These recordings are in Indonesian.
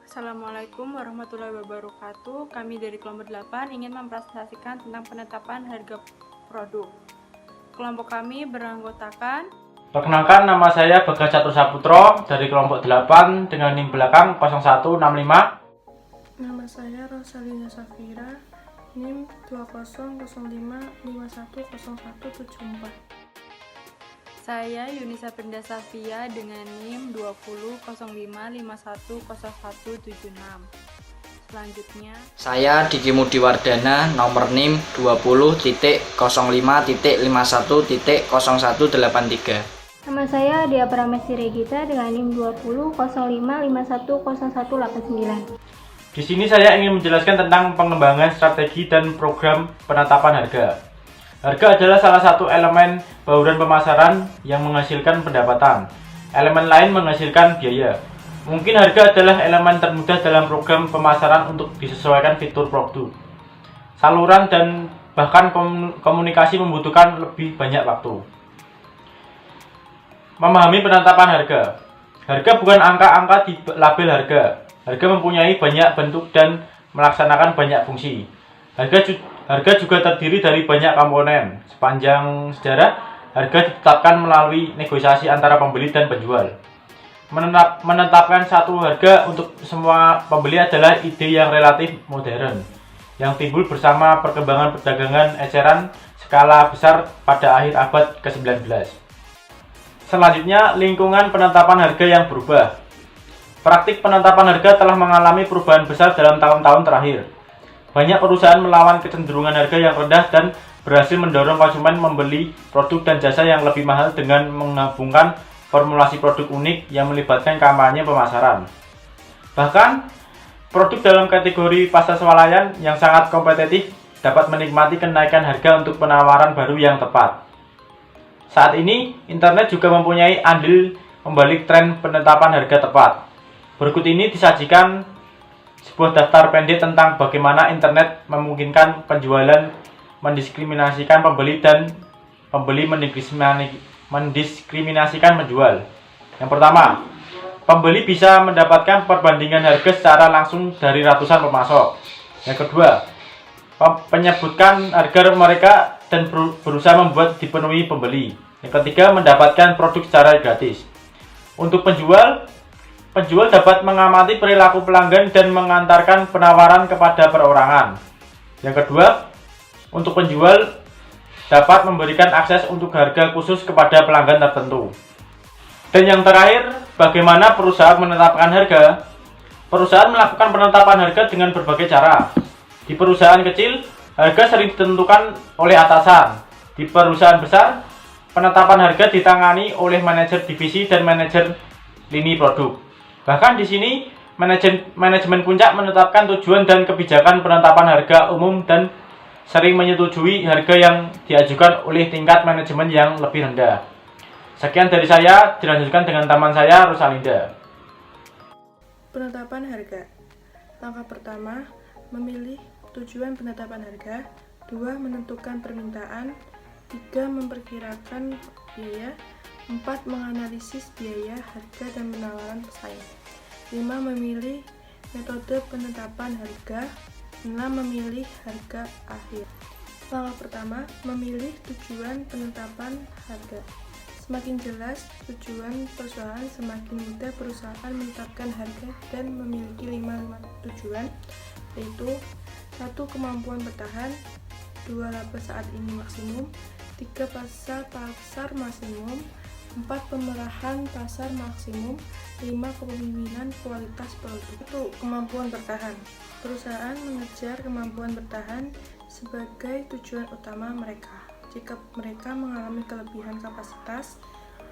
Assalamualaikum warahmatullahi wabarakatuh. Kami dari kelompok 8 ingin mempresentasikan tentang penetapan harga produk. Kelompok kami beranggotakan. Perkenalkan, nama saya Bagas Catur Saputro dari kelompok 8 dengan NIM belakang 0165. Nama saya Rosalina Safira, NIM 200551010174. Saya Yunisa Brenda Safia dengan NIM 2005510176. Selanjutnya, saya Diki Mudiwardana, nomor NIM 20.051.01.0183. Nama saya Dia Pramesti Regita dengan NIM 20.05510189. Di sini saya ingin menjelaskan tentang pengembangan strategi dan program penetapan harga. Harga adalah salah satu elemen bauran pemasaran yang menghasilkan pendapatan. Elemen lain menghasilkan biaya. Mungkin harga adalah elemen termudah dalam program pemasaran untuk disesuaikan fitur produk. Saluran dan bahkan komunikasi membutuhkan lebih banyak waktu. Memahami penetapan harga. Harga bukan angka-angka di label harga. Harga mempunyai banyak bentuk dan melaksanakan banyak fungsi. Harga juga terdiri dari banyak komponen. Sepanjang sejarah, harga ditetapkan melalui negosiasi antara pembeli dan penjual. Menetapkan satu harga untuk semua pembeli adalah ide yang relatif modern, yang timbul bersama perkembangan perdagangan eceran skala besar pada akhir abad ke-19. Selanjutnya, lingkungan penetapan harga yang berubah. Praktik penetapan harga telah mengalami perubahan besar dalam tahun-tahun terakhir. Banyak perusahaan melawan kecenderungan harga yang rendah dan berhasil mendorong konsumen membeli produk dan jasa yang lebih mahal dengan menggabungkan formulasi produk unik yang melibatkan kampanye pemasaran. Bahkan, produk dalam kategori pasar swalayan yang sangat kompetitif dapat menikmati kenaikan harga untuk penawaran baru yang tepat. Saat ini, internet juga mempunyai andil membalik tren penetapan harga tepat. Berikut ini disajikan sebuah daftar pendek tentang bagaimana internet memungkinkan penjualan mendiskriminasikan pembeli dan pembeli mendiskriminasikan penjual. Yang pertama, pembeli bisa mendapatkan perbandingan harga secara langsung dari ratusan pemasok. Yang kedua, menyebutkan harga mereka dan berusaha membuat dipenuhi pembeli. Yang ketiga, mendapatkan produk secara gratis. Untuk penjual dapat mengamati perilaku pelanggan dan mengantarkan penawaran kepada perorangan. Yang kedua, untuk penjual dapat memberikan akses untuk harga khusus kepada pelanggan tertentu. Dan yang terakhir, bagaimana perusahaan menetapkan harga? Perusahaan melakukan penetapan harga dengan berbagai cara. Di perusahaan kecil, harga sering ditentukan oleh atasan. Di perusahaan besar, penetapan harga ditangani oleh manajer divisi dan manajer lini produk. Bahkan di sini, manajemen puncak menetapkan tujuan dan kebijakan penetapan harga umum dan sering menyetujui harga yang diajukan oleh tingkat manajemen yang lebih rendah. Sekian dari saya, dilanjutkan dengan teman saya, Rosalinda. Penetapan harga. Langkah pertama, memilih tujuan penetapan harga. 2. Menentukan permintaan. 3. Memperkirakan biaya. 4. Menganalisis biaya, harga, dan penawaran pesaing. 5. Memilih metode penetapan harga. 6. Memilih harga akhir. Langkah pertama, memilih tujuan penetapan harga. Semakin jelas tujuan perusahaan, semakin mudah perusahaan menetapkan harga dan memiliki 5 tujuan, yaitu 1. Kemampuan bertahan. 2. Laba saat ini maksimum. 3. Pasar maksimum. 4. Pemerahan pasar maksimum. 5. Kepemimpinan kualitas produk. 1. Kemampuan bertahan. Perusahaan mengejar kemampuan bertahan sebagai tujuan utama mereka. Jika mereka mengalami kelebihan kapasitas,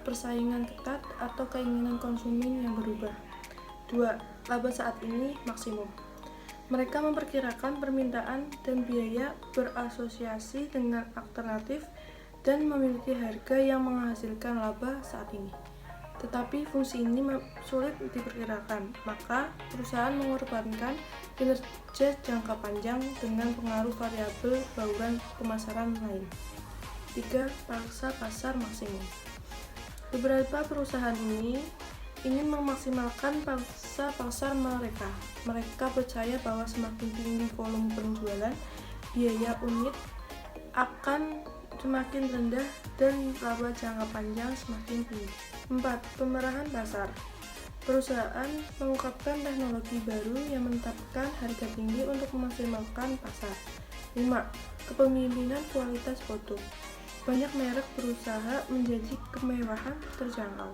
persaingan ketat, atau keinginan konsumen yang berubah. 2. Laba saat ini maksimum. Mereka memperkirakan permintaan dan biaya berasosiasi dengan alternatif dan memiliki harga yang menghasilkan laba saat ini. Tetapi fungsi ini sulit diperkirakan, maka perusahaan mengorbankan kinerja jangka panjang dengan pengaruh variabel bauran pemasaran lain. 3. Paksa pasar maksimum. Beberapa perusahaan ini ingin memaksimalkan pangsa pasar mereka. Mereka percaya bahwa semakin tinggi volume penjualan, biaya unit akan semakin rendah dan laba jangka panjang semakin tinggi. 4. Pemerahan pasar. Perusahaan mengungkapkan teknologi baru yang menetapkan harga tinggi untuk memaksimalkan pasar. 5. Kepemimpinan kualitas produk. Banyak merek berusaha menjadi kemewahan terjangkau.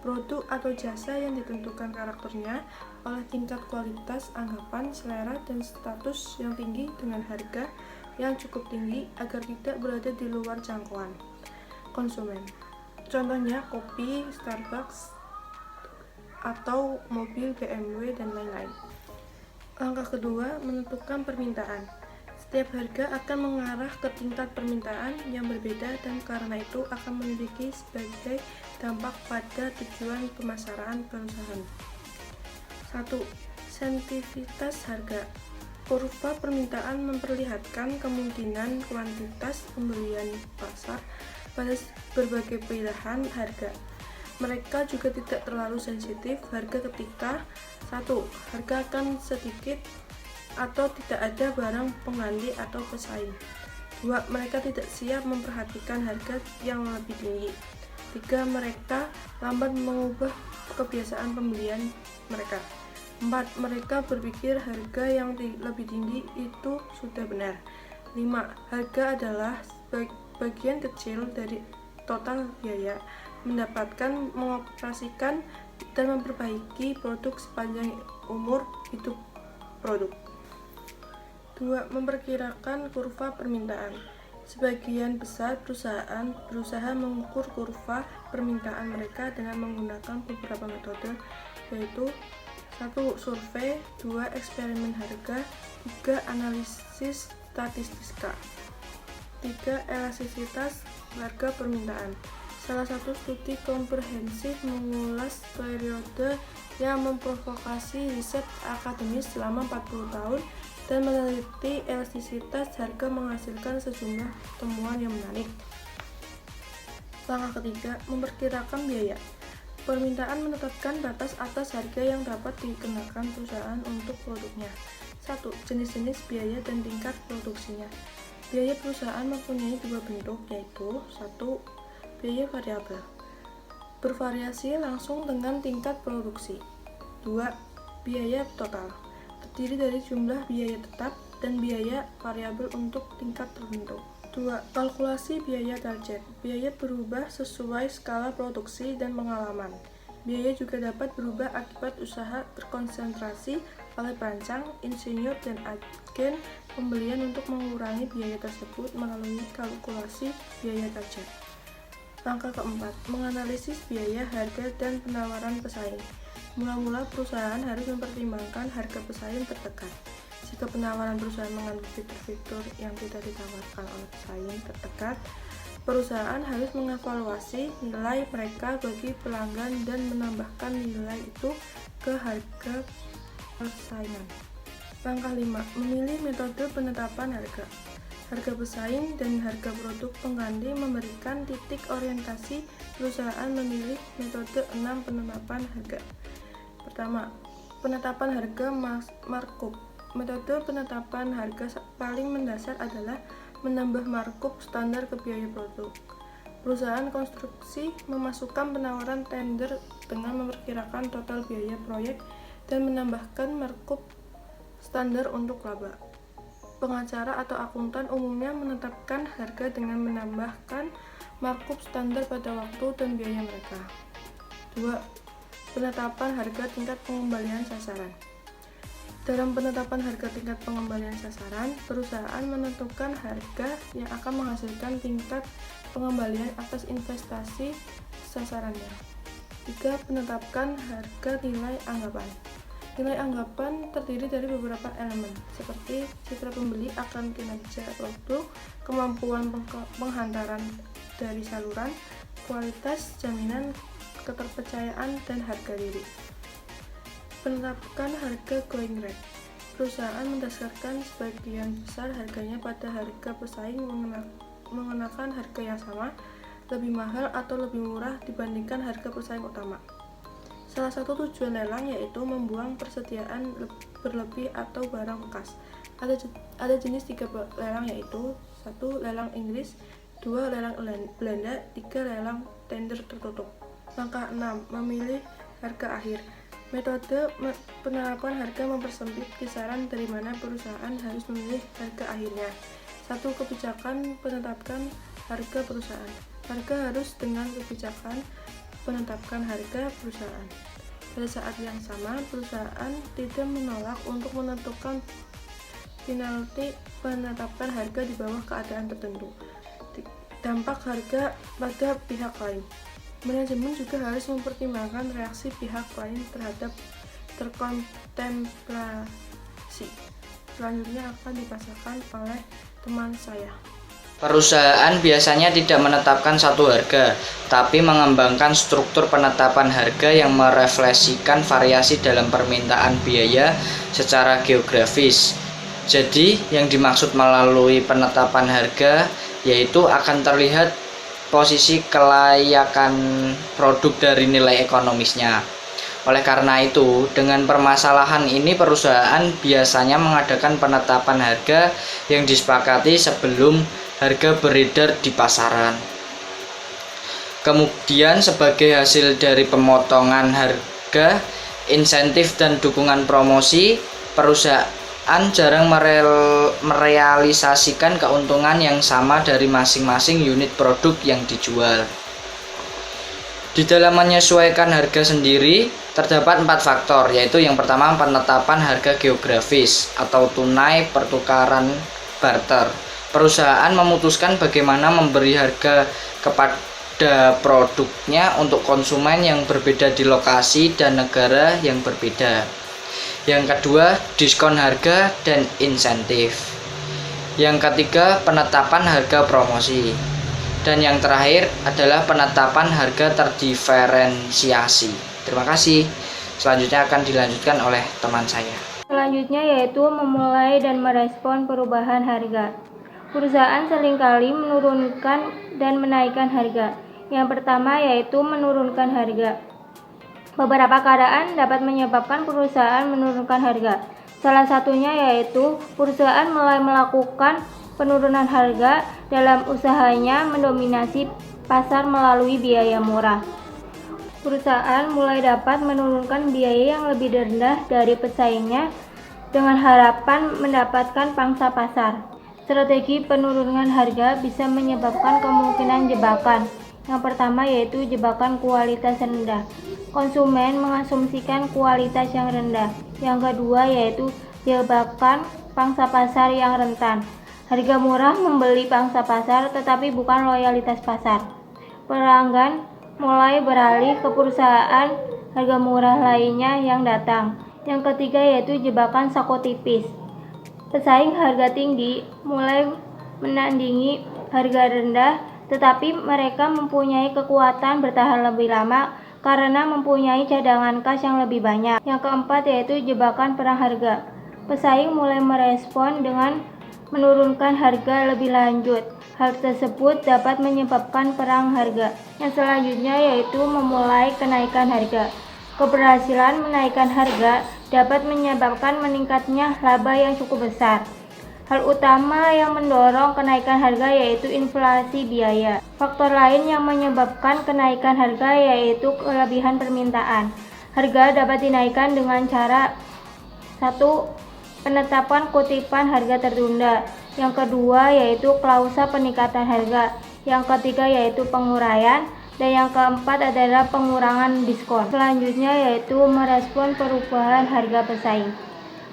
Produk atau jasa yang ditentukan karakternya oleh tingkat kualitas, anggapan, selera, dan status yang tinggi dengan harga yang cukup tinggi agar tidak berada di luar jangkauan konsumen. Contohnya kopi Starbucks atau mobil BMW dan lain-lain. Langkah kedua, menentukan permintaan. Setiap harga akan mengarah ke tingkat permintaan yang berbeda dan karena itu akan memiliki sebagai dampak pada tujuan pemasaran perusahaan. 1. Sensitivitas harga. Kurva permintaan memperlihatkan kemungkinan kuantitas pembelian pasar pada berbagai pilihan harga. Mereka juga tidak terlalu sensitif harga ketika 1. Harga akan sedikit atau tidak ada barang pengganti atau pesaing. 2. Mereka tidak siap memperhatikan harga yang lebih tinggi. 3. Mereka lambat mengubah kebiasaan pembelian mereka. 4. Mereka berpikir harga yang lebih tinggi itu sudah benar. 5. Harga adalah bagian kecil dari total biaya mendapatkan, mengoperasikan, dan memperbaiki produk sepanjang umur hidup produk. 2. Memperkirakan kurva permintaan. Sebagian besar perusahaan berusaha mengukur kurva permintaan mereka dengan menggunakan beberapa metode, yaitu 1. Survei, 2. Eksperimen harga, 3. Analisis statistika, 3. Elastisitas harga permintaan. Salah satu studi komprehensif mengulas periode yang memprovokasi riset akademis selama 40 tahun dan meneliti elastisitas harga menghasilkan sejumlah temuan yang menarik. Langkah ketiga, memperkirakan biaya. Permintaan menetapkan batas atas harga yang dapat dikenakan perusahaan untuk produknya. 1. Jenis-jenis biaya dan tingkat produksinya. Biaya perusahaan mempunyai dua bentuk, yaitu 1. Biaya variabel, bervariasi langsung dengan tingkat produksi. 2. Biaya total, terdiri dari jumlah biaya tetap dan biaya variabel untuk tingkat tertentu. 2. Kalkulasi biaya target. Biaya berubah sesuai skala produksi dan pengalaman. Biaya juga dapat berubah akibat usaha terkonsentrasi oleh perancang, insinyur, dan agen pembelian untuk mengurangi biaya tersebut melalui kalkulasi biaya target. Langkah keempat, menganalisis biaya, harga, dan penawaran pesaing. Mula-mula perusahaan harus mempertimbangkan harga pesaing terdekat. Jika penawaran perusahaan mengandung fitur-fitur yang tidak ditawarkan oleh pesaing terdekat, perusahaan harus mengevaluasi nilai mereka bagi pelanggan dan menambahkan nilai itu ke harga persaingan. Langkah 5. Memilih metode penetapan harga. Harga pesaing dan harga produk pengganti memberikan titik orientasi perusahaan memilih metode 6 penetapan harga. Pertama, penetapan harga markup. Metode penetapan harga paling mendasar adalah menambah markup standar ke biaya produk. Perusahaan konstruksi memasukkan penawaran tender dengan memperkirakan total biaya proyek dan menambahkan markup standar untuk laba. Pengacara atau akuntan umumnya menetapkan harga dengan menambahkan markup standar pada waktu dan biaya mereka. 2. Penetapan harga tingkat pengembalian sasaran. Dalam penetapan harga tingkat pengembalian sasaran, perusahaan menentukan harga yang akan menghasilkan tingkat pengembalian atas investasi sasarannya. 3. Penetapkan harga nilai anggapan. Nilai anggapan terdiri dari beberapa elemen, seperti citra pembeli akan kinerja produk, kemampuan penghantaran dari saluran, kualitas, jaminan, keterpercayaan, dan harga diri. Penetapkan harga going rate. Perusahaan mendasarkan sebagian besar harganya pada harga pesaing mengenakan harga yang sama, lebih mahal atau lebih murah dibandingkan harga pesaing utama. 1. Salah satu tujuan lelang yaitu membuang persediaan berlebih atau barang bekas. Ada jenis 3 lelang yaitu 1. Lelang Inggris, 2. Lelang Belanda, 3. Lelang tender tertutup. Langkah 6. Memilih harga akhir. Metode penerapan harga mempersempit kisaran dari mana perusahaan harus memilih harga akhirnya. 1. Kebijakan penetapkan harga perusahaan. Harga harus dengan kebijakan menetapkan harga perusahaan. Pada saat yang sama, perusahaan tidak menolak untuk menentukan penalti penetapan harga di bawah keadaan tertentu. Dampak harga pada pihak lain. Manajemen juga harus mempertimbangkan reaksi pihak lain terhadap terkontemplasi. Selanjutnya akan dibacakan oleh teman saya. Perusahaan biasanya tidak menetapkan satu harga, tapi mengembangkan struktur penetapan harga yang merefleksikan variasi dalam permintaan biaya secara geografis. Jadi, yang dimaksud melalui penetapan harga yaitu akan terlihat posisi kelayakan produk dari nilai ekonomisnya. Oleh karena itu, dengan permasalahan ini perusahaan biasanya mengadakan penetapan harga yang disepakati sebelum harga beredar di pasaran. Kemudian sebagai hasil dari pemotongan harga, insentif dan dukungan promosi, perusahaan jarang merealisasikan keuntungan yang sama dari masing-masing unit produk yang dijual. Di dalam menyesuaikan harga sendiri, terdapat 4 faktor, yaitu yang pertama penetapan harga geografis atau tunai pertukaran barter. Perusahaan memutuskan bagaimana memberi harga kepada produknya untuk konsumen yang berbeda di lokasi dan negara yang berbeda. Yang kedua, diskon harga dan insentif. Yang ketiga, penetapan harga promosi. Dan yang terakhir adalah penetapan harga terdiferensiasi. Terima kasih. Selanjutnya akan dilanjutkan oleh teman saya. Selanjutnya yaitu memulai dan merespon perubahan harga. Perusahaan seringkali menurunkan dan menaikkan harga. Yang pertama yaitu menurunkan harga. Beberapa keadaan dapat menyebabkan perusahaan menurunkan harga. Salah satunya yaitu perusahaan mulai melakukan penurunan harga dalam usahanya mendominasi pasar melalui biaya murah. Perusahaan mulai dapat menurunkan biaya yang lebih rendah dari pesaingnya dengan harapan mendapatkan pangsa pasar. Strategi penurunan harga bisa menyebabkan kemungkinan jebakan. Yang pertama yaitu jebakan kualitas rendah. Konsumen mengasumsikan kualitas yang rendah. Yang kedua yaitu jebakan pangsa pasar yang rentan. Harga murah membeli pangsa pasar tetapi bukan loyalitas pasar. Pelanggan mulai beralih ke perusahaan harga murah lainnya yang datang. Yang ketiga yaitu jebakan sako tipis. Pesaing harga tinggi mulai menandingi harga rendah, tetapi mereka mempunyai kekuatan bertahan lebih lama karena mempunyai cadangan kas yang lebih banyak. Yang keempat yaitu jebakan perang harga. Pesaing mulai merespon dengan menurunkan harga lebih lanjut. Hal tersebut dapat menyebabkan perang harga. Yang selanjutnya yaitu memulai kenaikan harga. Keberhasilan menaikkan harga dapat menyebabkan meningkatnya laba yang cukup besar. Hal utama yang mendorong kenaikan harga yaitu inflasi biaya. Faktor lain yang menyebabkan kenaikan harga yaitu kelebihan permintaan. Harga dapat dinaikkan dengan cara 1. Penetapan kutipan harga tertunda. Yang kedua yaitu klausa peningkatan harga. Yang ketiga yaitu penguraian. Dan yang keempat adalah pengurangan diskon. Selanjutnya yaitu merespon perubahan harga pesaing.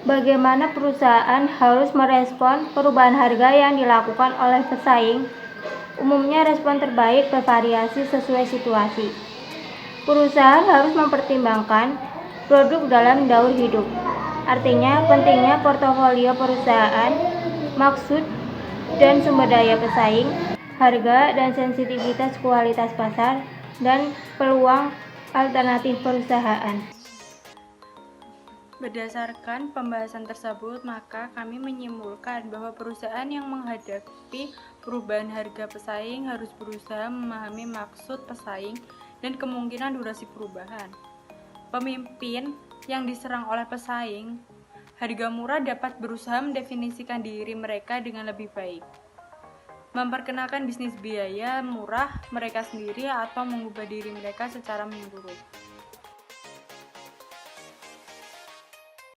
Bagaimana perusahaan harus merespon perubahan harga yang dilakukan oleh pesaing? Umumnya respon terbaik bervariasi sesuai situasi. Perusahaan harus mempertimbangkan produk dalam daur hidup. Artinya pentingnya portofolio perusahaan, maksud dan sumber daya pesaing, harga dan sensitivitas kualitas pasar, dan peluang alternatif perusahaan. Berdasarkan pembahasan tersebut, maka kami menyimpulkan bahwa perusahaan yang menghadapi perubahan harga pesaing harus berusaha memahami maksud pesaing dan kemungkinan durasi perubahan. pemimpin yang diserang oleh pesaing, harga murah dapat berusaha mendefinisikan diri mereka dengan lebih baik, memperkenalkan bisnis biaya murah mereka sendiri atau mengubah diri mereka secara menyeluruh.